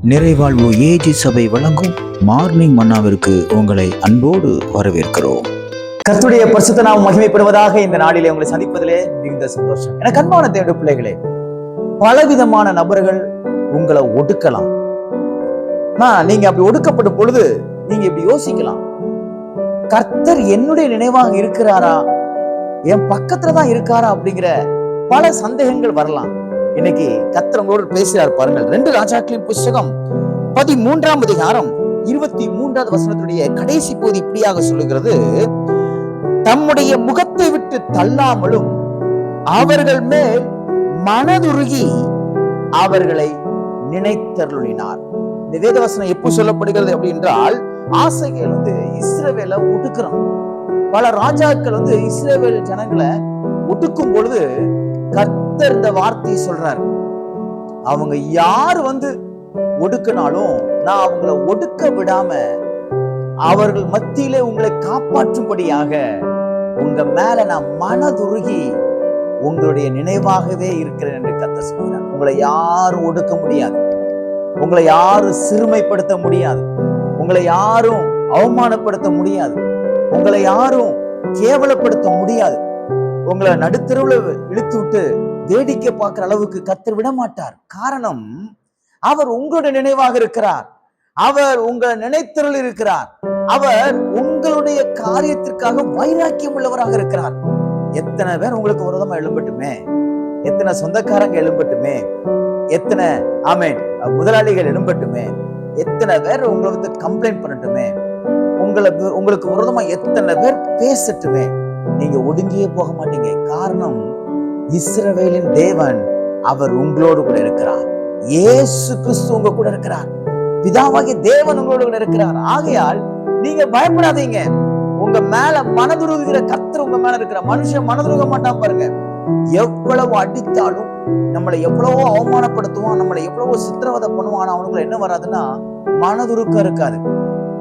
நிறைவாழ்வு AG சபை வழங்கும் morning மன்னாவிற்கு உங்களை அன்போடு வரவேற்கிறோம். கர்த்தருடைய பரிசுத்த நாமம் மகிமைப்படுவதாக. இந்த நாளிலே உங்களை சந்திப்பதிலே மிகுந்த சந்தோஷம். எனக்கு அன்பான தேவனுடைய பிள்ளைகளே, பலவிதமான நபர்கள் உங்களை ஒடுக்கலாம். நீங்க அப்படி ஒடுக்கப்படும் பொழுது நீங்க இப்படி யோசிக்கலாம், கர்த்தர் என்னுடைய நினைவாக இருக்கிறாரா, என் பக்கத்துலதான் இருக்காரா அப்படிங்கிற பல சந்தேகங்கள் வரலாம். இன்னைக்கு கர்த்தர் உங்களோடு பேசுறார் பாருங்கள். 2 ராஜாக்களின் புஸ்தகம் 13ஆம் அதிகாரம் 23வது வசனத்துடைய கடைசி பகுதி இப்படியாக சொல்லுகிறது: தம்முடைய முகத்தை விட்டு தள்ளாமலும் அவர்கள் மேல் மனதுருகி அவர்களை நினைத்தருளினார். இந்த வேதவசனம் எப்போ சொல்லப்படுகிறது அப்படின்றால், ஆசைகள் இஸ்ரவேலை ஒடுக்குறான். பல ராஜாக்கள் இஸ்ரவேல் ஜனங்களை ஒடுக்கும் பொழுது கர்த்தர் இந்த வார்த்தையை சொல்றார், அவங்க யாரு ஒடுக்கினாலும் நான் அவங்களை ஒடுக்க விடாம அவர்கள் மத்தியிலே உங்களை காப்பாற்றும்படியாக உங்க மேல நான் மனதுருகி உங்களுடைய நினைவாகவே இருக்கிறேன் என்று கர்த்தர் சொல்கிறார். உங்களை யாரும் ஒடுக்க முடியாது, உங்களை யாரும் சிறுமைப்படுத்த முடியாது, உங்களை யாரும் அவமானப்படுத்த முடியாது, உங்களை யாரும் கேவலப்படுத்த முடியாது. உங்களை நடுத்தருவுல இழுத்து விட்டு வேடிக்கை பார்க்கிற அளவுக்கு கர்த்தர் விட மாட்டார். காரணம், அவர் உங்களுடைய நினைவாக இருக்கிறார், அவர் உங்களை நினைத்தருள் இருக்கிறார், அவர் உங்களுடைய காரியத்திற்காக வைராக்கியம் உள்ளவராக இருக்கிறார். எத்தனை பேர் உங்களுக்கு விரோதமா எழும்பட்டுமே, எத்தனை சொந்தக்காரங்க எழும்பட்டுமே, எத்தனை முதலாளிகள் எழும்பட்டுமே, எத்தனை பேர் உங்களுக்கு கம்ப்ளைண்ட் பண்ணட்டுமே, உங்களுக்கு விரோதமா எத்தனை பேர் பேசட்டுமே, நீங்க ஒடுங்கியே போக மாட்டீங்க. காரணம், இஸ்ரவேலின் தேவன் அவர் உங்களோடு கூட இருக்கிறார். இயேசு கிறிஸ்து உங்க கூட இருக்கிறார். பிதாவாகிய தேவன் உங்களோடு கூட இருக்கிறார். ஆகையால் நீங்க பயப்படாதீங்க. உங்க மேல மனதுருகிற கர்த்தர் உங்க மேல இருக்கிற மனுஷன் மனதுருக மாட்டான் பாருங்க. எவ்வளவு அடித்தாலும், நம்மளை எவ்வளவோ அவமானப்படுத்துவான், நம்மளை எவ்வளவோ சித்திரவதை பண்ணுவான், அவனுக்குள்ள என்ன வராதுன்னா மனதுருக்கம் இருக்காது.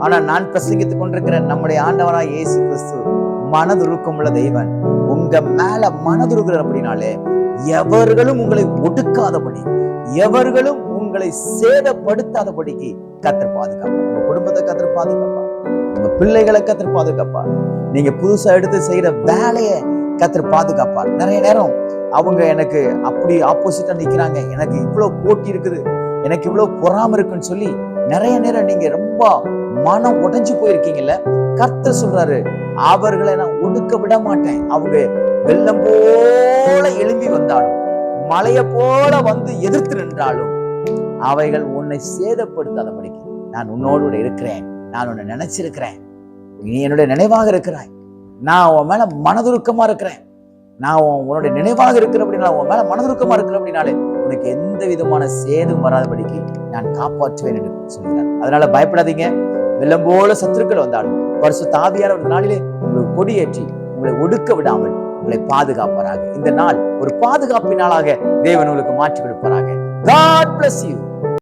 ஆனா நான் பிரசங்கித்துக் கொண்டிருக்கிற நம்முடைய ஆண்டவராய் இயேசு கிறிஸ்து மனதுருக்கம் உள்ள தெய்வன். உங்க மேல மனதுருகிற அப்படின்னாலே எவர்களும் உங்களை ஒடுக்காதபடி, எவர்களும் உங்களை சேதப்படுத்தாதபடிக்கு கர்த்தர் பாதுகாப்பார். உங்க குடும்பத்தை கர்த்தர் பாதுகாப்பார், உங்க பிள்ளைகளை கர்த்தர் பாதுகாப்பார், நீங்க புதுசா எடுத்து செய்யற வேலையை கர்த்தர் பாதுகாப்பார். நிறைய நேரம் அவங்க எனக்கு அப்படி ஆப்போசிட்டா நிக்கிறாங்க, எனக்கு இவ்வளவு போட்டி இருக்குது, எனக்கு இவ்வளவு பொறாம இருக்குன்னு சொல்லி நிறைய நேரம் நீங்க ரொம்ப மனம் உடைஞ்சு போயிருக்கீங்கல்ல. கர்த்தர் சொல்றாரு, அவர்களை நான் ஒடுக்க விட மாட்டேன். அவங்க வெள்ளம் போல எழும்பி வந்தாலும், மலைய போல எதிர்த்து நின்றாலும், அவைகள் உன்னை சேதப்படுத்தாதபடிக்கு நான் உன்னோடு இருக்கிறேன், நான் உன்னை நினைச்சிருக்கிறேன், நீ என்னுடைய நினைவாக இருக்கிறாய், நான் உன் மேல மனதுருக்கமா இருக்கிறேன், நான் உன்னுடைய நினைவாக இருக்கிற அப்படின்னா, உன் மேல மனதுருக்கமா இருக்கிற அப்படின்னாலே உனக்கு எந்த விதமான சேதம் வராதபடிக்கு நான் காப்பாற்றுவேன் என்று சொல்கிறார். அதனால பயப்படாதீங்க. வெள்ளம் போல சத்துருக்கள் வந்தாலும் பரிசுத்த ஆவியானவர் ஒரு நாளிலே உங்களுக்கு கொடியேற்றி உங்களை ஒடுக்க விடாமல் உங்களை பாதுகாப்பாராக. இந்த நாள் ஒரு பாதுகாப்பின் நாளாக தேவன் உங்களுக்கு மாற்றி கொடுப்பாராக. God bless you.